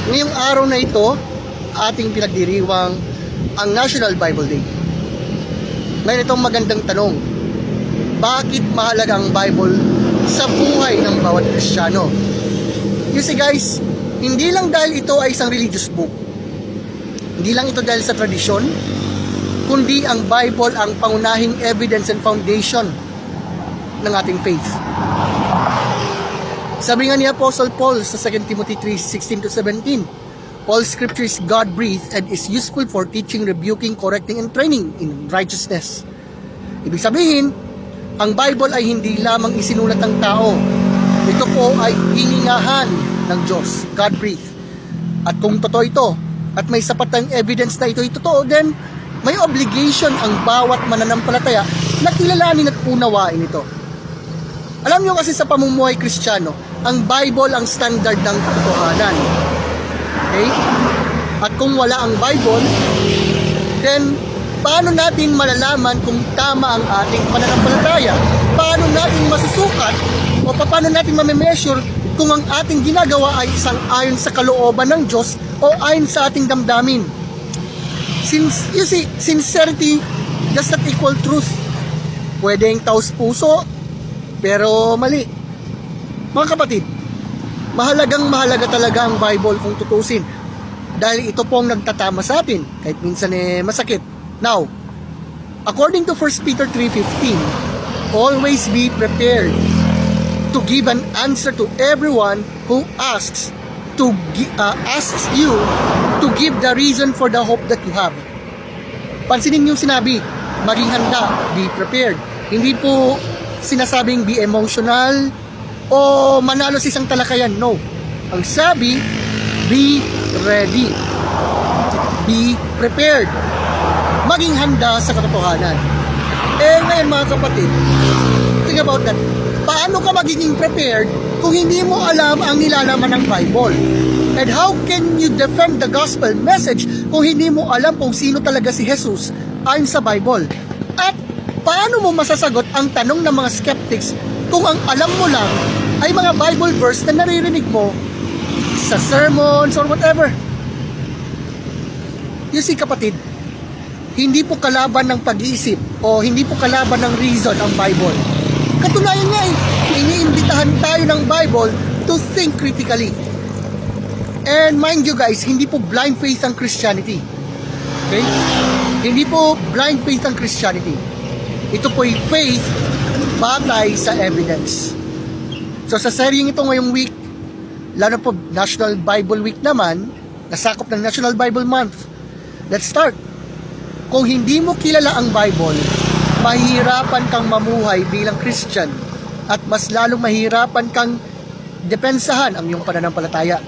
Ngayong araw na ito, ating pinagdiriwang ang National Bible Day. Ngayon itong magandang tanong, bakit mahalaga ang Bible sa buhay ng bawat Kristiyano? You see guys, hindi lang dahil ito ay isang religious book, hindi lang ito dahil sa tradisyon, kundi ang Bible ang pangunahing evidence and foundation ng ating faith. Sabi nga ni Apostle Paul sa 2 Timothy 3:16-17, all scripture is God-breathed and is useful for teaching, rebuking, correcting, and training in righteousness. Ibig sabihin, ang Bible ay hindi lamang isinulat ng tao. Ito po ay hiningahan ng Diyos, God-breathed. At kung totoo ito, at may sapat ng evidence na ito ay totoo, then may obligation ang bawat mananampalataya na kilalanin at unawain ito. Alam nyo kasi sa pamumuhay Kristiyano, ang Bible ang standard ng katotohanan. Okay? At kung wala ang Bible, then paano natin malalaman kung tama ang ating pananampalataya? Paano natin masusukat o paano natin mame-measure kung ang ating ginagawa ay isang ayon sa kalooban ng Diyos o ayon sa ating damdamin? Since, you see, sincerity does not equal truth. Pwedeng taos puso, pero mali. Mga kapatid, mahalaga talaga ang Bible kung tutusin. Dahil ito po ang nagtatama sa atin, kahit minsan masakit. Now, according to 1 Peter 3:15, always be prepared to give an answer to everyone who asks you to give the reason for the hope that you have. Pansinin yung sinabi, maging handa, be prepared. Hindi po sinasabing be emotional o manalo sa isang talakayan. No. Ang sabi, be ready. Be prepared. Maging handa sa katotohanan. Ngayon mga kapatid, think about that. Paano ka magiging prepared kung hindi mo alam ang nilalaman ng Bible? And how can you defend the gospel message kung hindi mo alam kung sino talaga si Jesus ayon sa Bible? At paano mo masasagot ang tanong ng mga skeptics kung ang alam mo lang ay mga Bible verse na naririnig mo sa sermons or whatever? You see kapatid, hindi po kalaban ng pag-iisip o hindi po kalaban ng reason ang Bible. Katunayan nga iniimbitahan tayo ng Bible to think critically. And mind you guys, hindi po blind faith ang Christianity. Okay? Hindi po blind faith ang Christianity. Ito po ay faith batay sa evidence. So sa seryeng ito ngayong week, lalo po National Bible Week naman, nasakop ng National Bible Month. Let's start. Kung hindi mo kilala ang Bible, mahihirapan kang mamuhay bilang Christian at mas lalong mahihirapan kang depensahan ang iyong pananampalataya.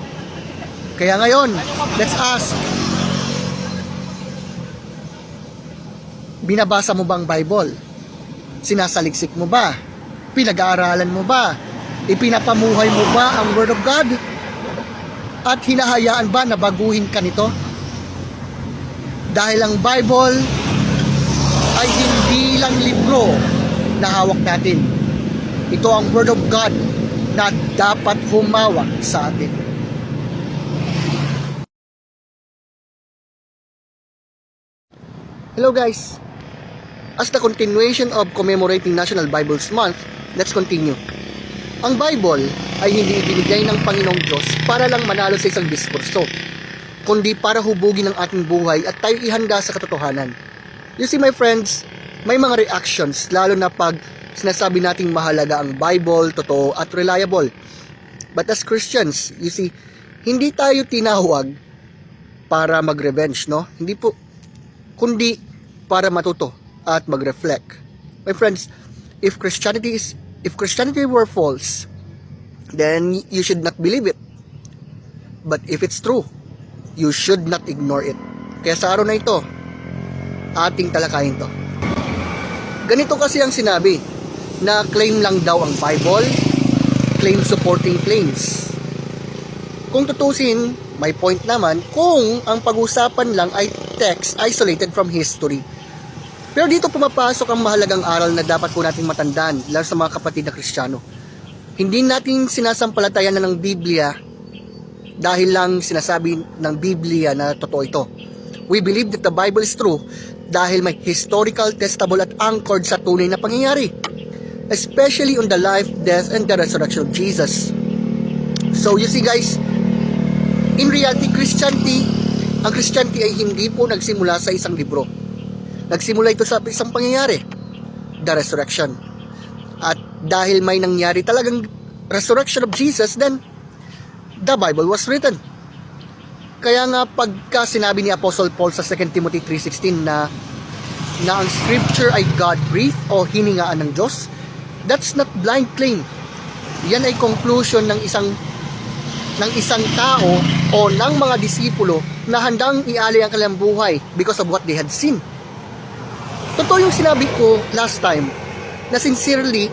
Kaya ngayon, let's ask, binabasa mo ba ang Bible? Sinasaliksik mo ba? Pinag-aaralan mo ba? Ipinapamuhay mo ba ang Word of God? At hinahayaan ba na baguhin ka nito? Dahil ang Bible ay hindi lang libro na hawak natin. Ito ang Word of God na dapat humawak sa atin. Hello guys! As the continuation of commemorating National Bible Month, let's continue. Ang Bible ay hindi ibinigay ng Panginoong Diyos para lang manalo sa isang diskurso, kundi para hubugin ang ating buhay at tayo ihanda sa katotohanan. You see my friends, may mga reactions lalo na pag sinasabi nating mahalaga ang Bible, totoo at reliable. But as Christians, you see, hindi tayo tinawag para mag-revenge, no? Hindi po, kundi para matuto at mag-reflect. My friends, if Christianity were false, then you should not believe it. But if it's true, you should not ignore it. Kaya sa araw na ito, ating talakayin to. Ganito kasi ang sinabi, na claim lang daw ang Bible, claim supporting claims. Kung tutusin, may point naman kung ang pag-usapan lang ay text isolated from history. Pero dito pumapasok ang mahalagang aral na dapat po nating matandaan, lalo sa mga kapatid na Kristiyano. Hindi natin sinasampalatayan na ng Biblia dahil lang sinasabi ng Biblia na totoo ito. We believe that the Bible is true dahil may historical, testable at anchored sa tunay na pangyayari, especially on the life, death, and the resurrection of Jesus. So you see guys, in reality, ang Christianity ay hindi po nagsimula sa isang libro. Nagsimula ito sa isang pangyayari, the resurrection. At dahil may nangyari talagang resurrection of Jesus, then the Bible was written. Kaya nga pagka sinabi ni Apostle Paul sa 2 Timothy 3:16 na ang scripture ay God-breathed o hiningaan ng Diyos, that's not blind claim. Yan ay conclusion ng isang tao o ng mga disipulo na handang ialay ang kanilang buhay because of what they had seen. Totoo yung sinabi ko last time na sincerity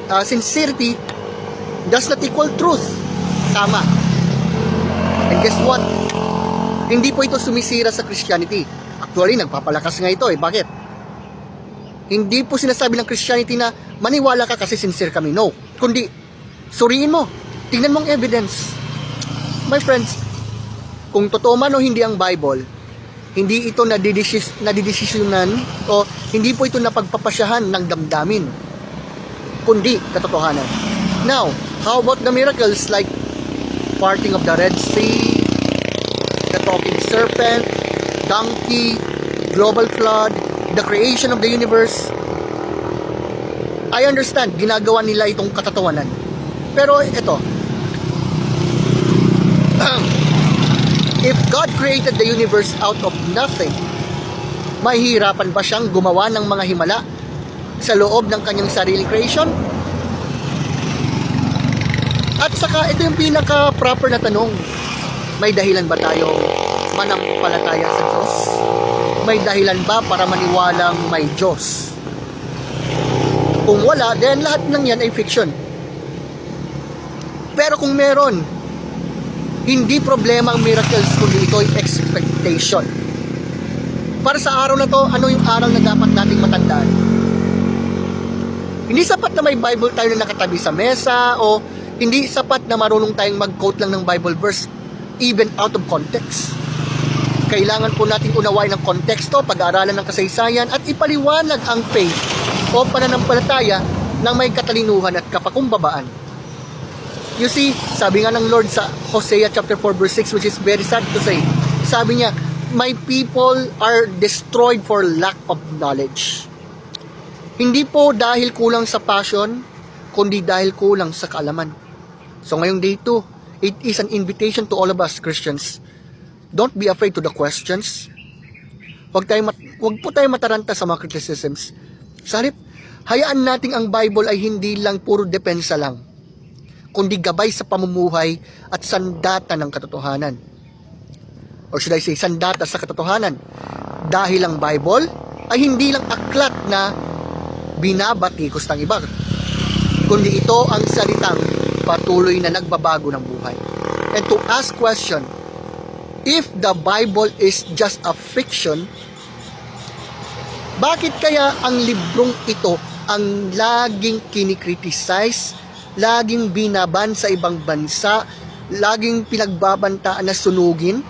does not equal truth. Tama. And guess what? Hindi po ito sumisira sa Christianity. Actually, nagpapalakas nga ito eh. Bakit? Hindi po sinasabi ng Christianity na maniwala ka kasi sincere kami. No. Kundi, suriin mo. Tingnan mong evidence. My friends, kung totoo man o hindi ang Bible, hindi ito nadidesisyonan o hindi po ito napagpapasyahan ng damdamin, kundi katotohanan. Now, how about the miracles like parting of the Red Sea, the talking serpent, donkey, global flood, the creation of the universe? I understand, ginagawa nila itong katatawanan. Pero ito, if God created the universe out of nothing, mahihirapan ba siyang gumawa ng mga himala sa loob ng kanyang sariling creation? At saka, ito yung pinaka-proper na tanong. May dahilan ba tayong manampalataya sa Diyos? May dahilan ba para maniwalang may Diyos? Kung wala, then lahat ng yan ay fiction. Pero kung meron, hindi problema ang miracles, kundi ito ay expectation. Para sa araw na to, ano yung aral na dapat nating matandaan? Hindi sapat na may Bible tayo na nakatabi sa mesa, o hindi sapat na marunong tayong mag-quote lang ng Bible verse, even out of context. Kailangan po nating unawain ang konteksto, pag-aaralan ng kasaysayan, at ipaliwanag ang faith o pananampalataya ng may katalinuhan at kapakumbabaan. You see, sabi nga ng Lord sa Hosea chapter 4 verse 6, which is very sad to say, sabi niya, my people are destroyed for lack of knowledge. Hindi po dahil kulang sa passion, kundi dahil kulang sa kaalaman. So ngayong day 2, it is an invitation to all of us Christians. Don't be afraid to the questions. Huwag po tayo mataranta sa mga criticisms. Sa halip, hayaan nating ang Bible ay hindi lang puro depensa lang, kundi gabay sa pamumuhay at sandata ng katotohanan. Or should I say, sandata sa katotohanan. Dahil ang Bible ay hindi lang aklat na binabatikos ng iba, kundi ito ang salitang patuloy na nagbabago ng buhay. And to ask question, if the Bible is just a fiction, bakit kaya ang librong ito ang laging kinikriticize, laging binaban sa ibang bansa, laging pinagbabantaan na sunugin?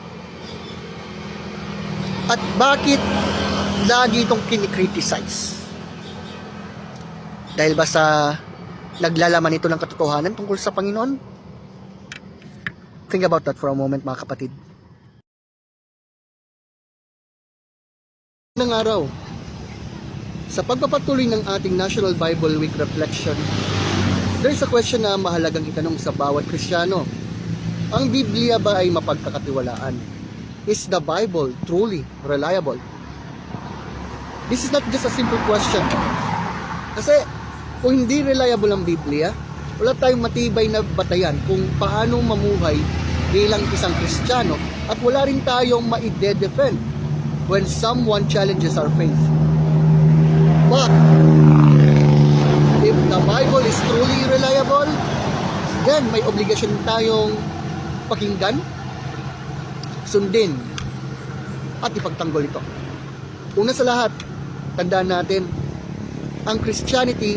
At bakit lagi itong kinikriticize? Dahil ba sa naglalaman ito ng katotohanan tungkol sa Panginoon? Think about that for a moment, mga kapatid. Ng araw, sa pagpapatuloy ng ating National Bible Week Reflection, there's a question na mahalagang itanong sa bawat Kristiyano. Ang Biblia ba ay mapagkakatiwalaan? Is the Bible truly reliable? This is not just a simple question. Kasi kung hindi reliable ang Biblia, wala tayong matibay na batayan kung paano mamuhay bilang isang Kristiyano, at wala rin tayong maide-defend when someone challenges our faith. But if the Bible is truly reliable, then may obligasyon tayong pakinggan, sundin, at ipagtanggol ito. Una sa lahat, tandaan natin, ang Christianity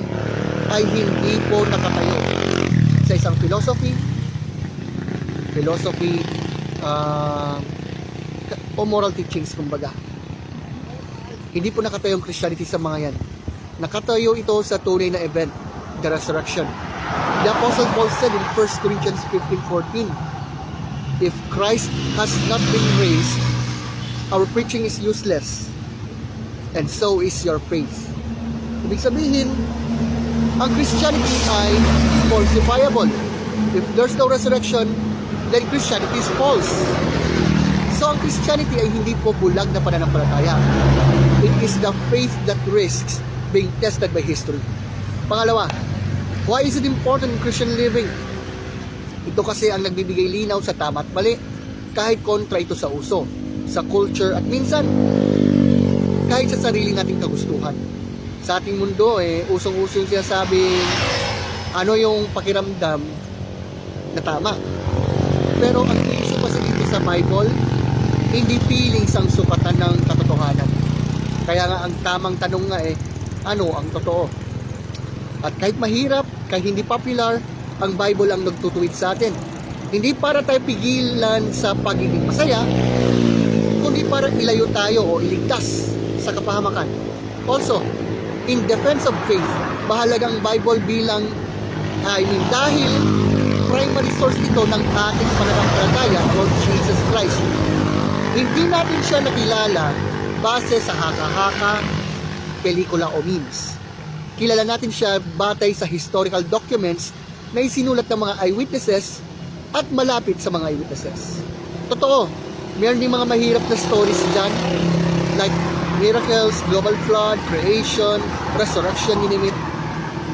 ay hindi po nakatayo sa isang philosophy o moral teachings kumbaga. Hindi po nakatayo ang Christianity sa mga yan. Nakatayo ito sa tunay na event, the resurrection. The Apostle Paul said in 1 Corinthians 15:14, if Christ has not been raised, our preaching is useless, and so is your faith. Ibig sabihin, ang Christianity ay falsifiable. If there's no resurrection, then Christianity is false. So ang Christianity ay hindi po bulag na pananampalataya. It is the faith that risks being tested by history. Pangalawa, why is it important in Christian living? Ito kasi ang nagbibigay linaw sa tama at mali, kahit kontra ito sa uso, sa culture, at minsan kahit sa sarili nating kagustuhan. Sa ating mundo, usong-uso yung sinasabing ano yung pakiramdam na tama. Pero ang issue kasi dito sa Bible, hindi feelings ang sukatan ng katotohanan. Kaya nga ang tamang tanong nga ano ang totoo? At kahit mahirap, kahit hindi popular, ang Bible ang nagtutuwid sa atin. Hindi para tayo pigilan sa pagiging masaya, kundi para ilayo tayo o iligtas sa kapahamakan. Also, in defense of faith, mahalagang Bible bilang dahil primary source ito ng ating pananampalataya, Lord Jesus Christ. Hindi natin siya nakilala base sa haka-haka, pelikula o memes. Kilala natin siya batay sa historical documents na isinulat ng mga eyewitnesses at malapit sa mga eyewitnesses. Totoo, meron din mga mahirap na stories dyan, like miracles, global flood, creation, resurrection, you name it.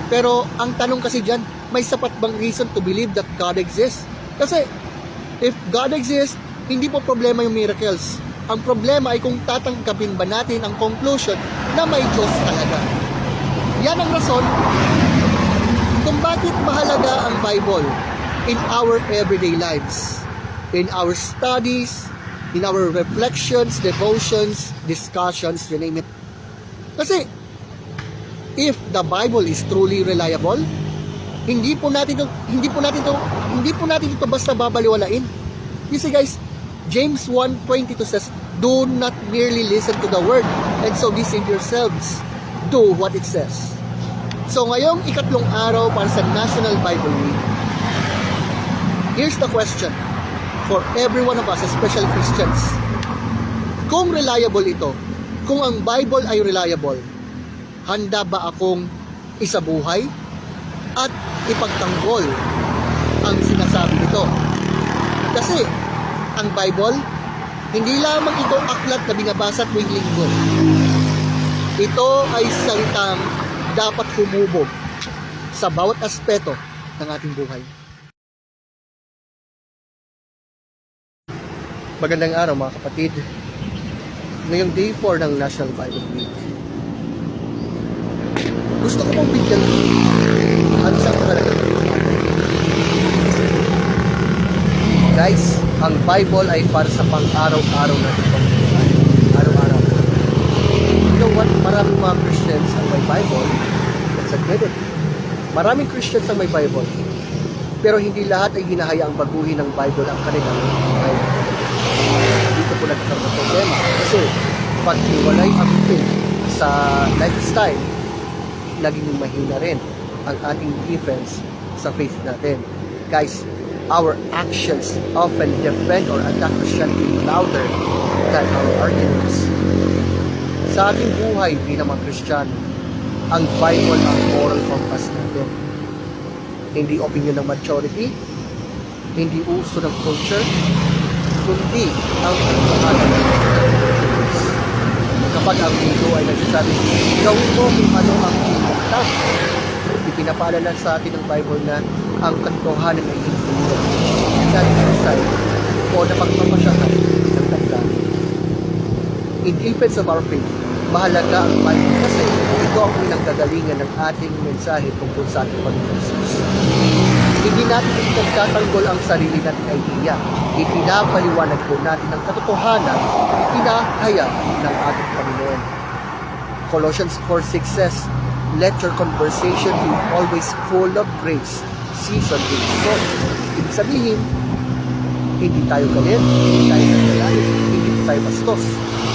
Pero ang tanong kasi dyan, may sapat bang reason to believe that God exists? Kasi if God exists, hindi po problema yung miracles. Ang problema ay kung tatanggapin ba natin ang conclusion na may Diyos talaga. Yan ang rason kung bakit mahalaga ang Bible in our everyday lives, in our studies, in our reflections, devotions, discussions, you name it. Kasi if the Bible is truly reliable, hindi po natin ito basta babaliwalain. You see guys, James 1:22 says, do not merely listen to the word and so deceive yourselves. Do what it says. So ngayong ikatlong araw para sa National Bible Week, here's the question for every one of us, especially Christians. Kung reliable ito, kung ang Bible ay reliable, handa ba akong isabuhay at ipagtanggol ang sinasabi nito? Kasi ang Bible, hindi lamang ito aklat na binabasa tuwing linggo. Ito ay salitang dapat humubog sa bawat aspeto ng ating buhay. Magandang araw mga kapatid. Ngayong day 4 ng National Bible Week, gusto ko pong bigyan ang isang talagang guys, ang Bible ay para sa pang-araw-araw natin pamumuhay. Araw-araw. You know what? Maraming mga Christians ang may Bible. Let's admit it. Maraming Christians ang may Bible. Pero hindi lahat ay hinahayaang baguhin ng Bible ang kanilang Bible. Dito po nagkakaroon ng problema. Kasi pag iwalay ang faith sa lifestyle, naging mahina rin ang ating defense sa faith natin. Guys, our actions often defend or attack Christianity louder than our arguments. Sa ating buhay bilang mga Kristiyano, ang Bible ang moral compass natin. Hindi opinion ng majority, hindi uso ng culture, kundi ang katotohanan ng Diyos. Kapag ang mundo ay nagsasabi, gawin mo kung ano ang pinagtang, ipinapaalala sa atin ng Bible na ang katotohanan ay hindi nag-decide o napagpapasyahan ng damdamin. In defense of our faith, mahalaga ang Bible kasi ito ang pinanggagalingan ng ating mensahe tungkol sa ating Panginoon Jesus. Hindi natin ipagtatanggol ang sarili nating idea. Ipinapaliwanag po natin ang katotohanan pinahayag ng ating Panginoon. Colossians 4:6 says, let your conversation be always full of grace, seasoned with salt. Ibig sabihin, Hindi tayo galit, hindi tayo nagagalit, hindi tayo bastos,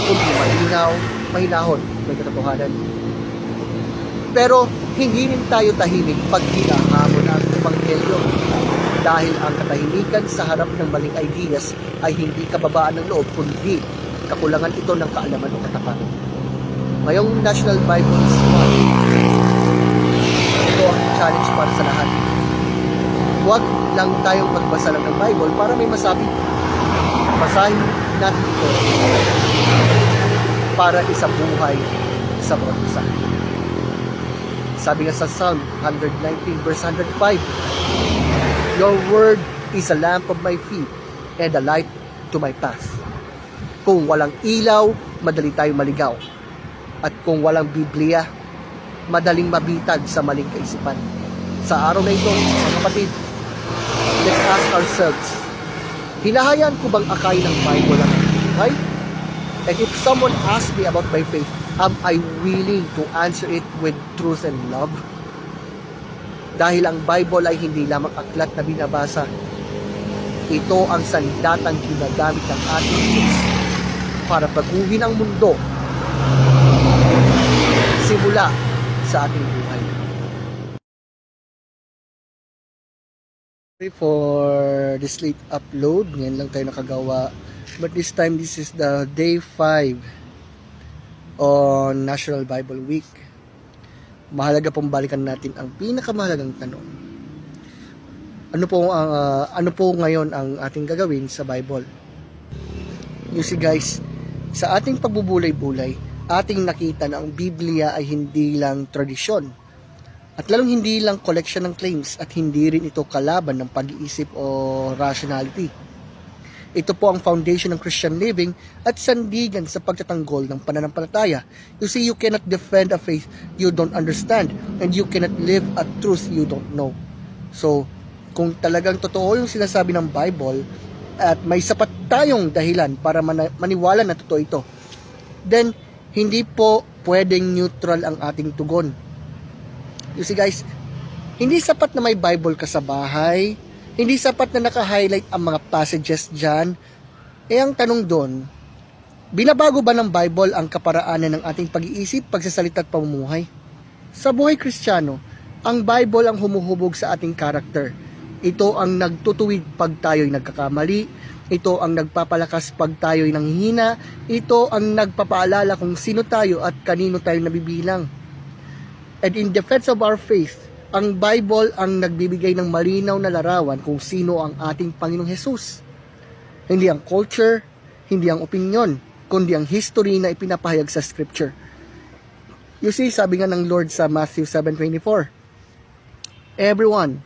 kundi malinaw, mahinahon, may katotohanan. Pero hindi rin tayo tahimik pag hinahamon ang ebanghelyo, dahil ang katahimikan sa harap ng maling ideas ay hindi kababaan ng loob, kundi kakulangan ito ng kaalaman o katapatan. Ngayong National Bible Month, ito ang challenge para sa lahat. Huwag lang tayong magbasa lang ng Bible para may masabi. Basahin natin ito para isabuhay sa bawat isa. Sabi nga sa Psalm 119 verse 105, Your word is a lamp of my feet and a light to my path. Kung walang ilaw, madali tayong maligaw. At kung walang Biblia, madaling mabitag sa maling kaisipan. Sa araw na ito, mga kapatid, let's ask ourselves, hinahayaan ko bang akayin ng Bible ang buhay? And if someone asks me about my faith, am I willing to answer it with truth and love? Dahil ang Bible ay hindi lamang aklat na binabasa. Ito ang sandatang ginagamit ng ating Diyos para baguhin ang mundo simula sa ating buhay. Sorry for this late upload. Ngayon lang tayo nakagawa. But this time, this is the day 5 on National Bible Week. Mahalaga pong balikan natin ang pinakamahalagang tanong. Ano po ngayon ang ating gagawin sa Bible? You see guys, sa ating pagbubulay-bulay, ating nakita na ang Biblia ay hindi lang tradisyon. At lalong hindi lang collection ng claims at hindi rin ito kalaban ng pag-iisip o rationality. Ito po ang foundation ng Christian living at sandigan sa pagtatanggol ng pananampalataya. You see, you cannot defend a faith you don't understand, and you cannot live a truth you don't know. So, kung talagang totoo yung sinasabi ng Bible at may sapat tayong dahilan para maniwala na totoo ito, then hindi po pwedeng neutral ang ating tugon. You see guys, hindi sapat na may Bible ka sa bahay, hindi sapat na naka-highlight ang mga passages dyan. Ang tanong doon, binabago ba ng Bible ang kaparaanan ng ating pag-iisip, pagsasalita at pamumuhay? Sa buhay Kristiyano, ang Bible ang humuhubog sa ating karakter. Ito ang nagtutuwid pag tayo'y nagkakamali. Ito ang nagpapalakas pag tayo'y nanghihina. Ito ang nagpapaalala kung sino tayo at kanino tayo nabibilang. And in defense of our faith, ang Bible ang nagbibigay ng malinaw na larawan kung sino ang ating Panginoong Hesus. Hindi ang culture, hindi ang opinion, kundi ang history na ipinapahayag sa Scripture. You see, sabi nga ng Lord sa Matthew 7:24, Everyone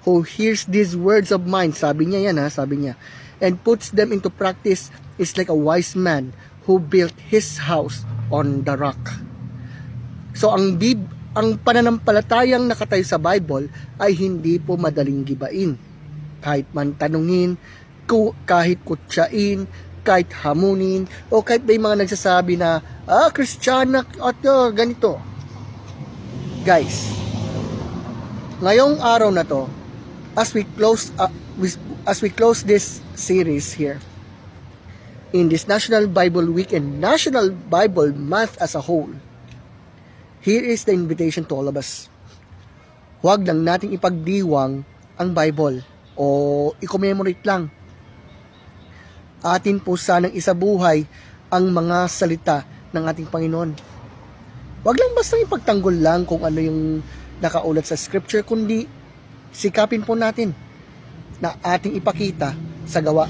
who hears these words of mine, sabi niya yan sabi niya, and puts them into practice is like a wise man who built his house on the rock. So ang pananampalatayang nakatayo sa Bible ay hindi po madaling gibain. Kahit man tanungin, kahit kutsain, kahit hamunin, o kahit may mga nagsasabi na, Kristiyana at ganito. Guys, ngayong araw na to, as we close this series here, in this National Bible Week and National Bible Month as a whole, here is the invitation to all of us. Huwag lang nating ipagdiwang ang Bible o i-commemorate lang. Atin po sanang isabuhay ang mga salita ng ating Panginoon. Huwag lang basta ipagtanggol lang kung ano yung nakaulat sa Scripture, kundi sikapin po natin na ating ipakita sa gawa.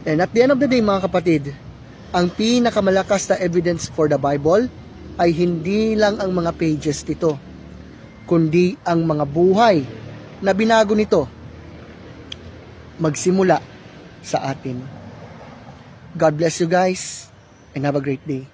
And at the end of the day, mga kapatid, ang pinakamalakas na evidence for the Bible ay hindi lang ang mga pages nito, kundi ang mga buhay na binago nito magsimula sa atin. God bless you guys and have a great day.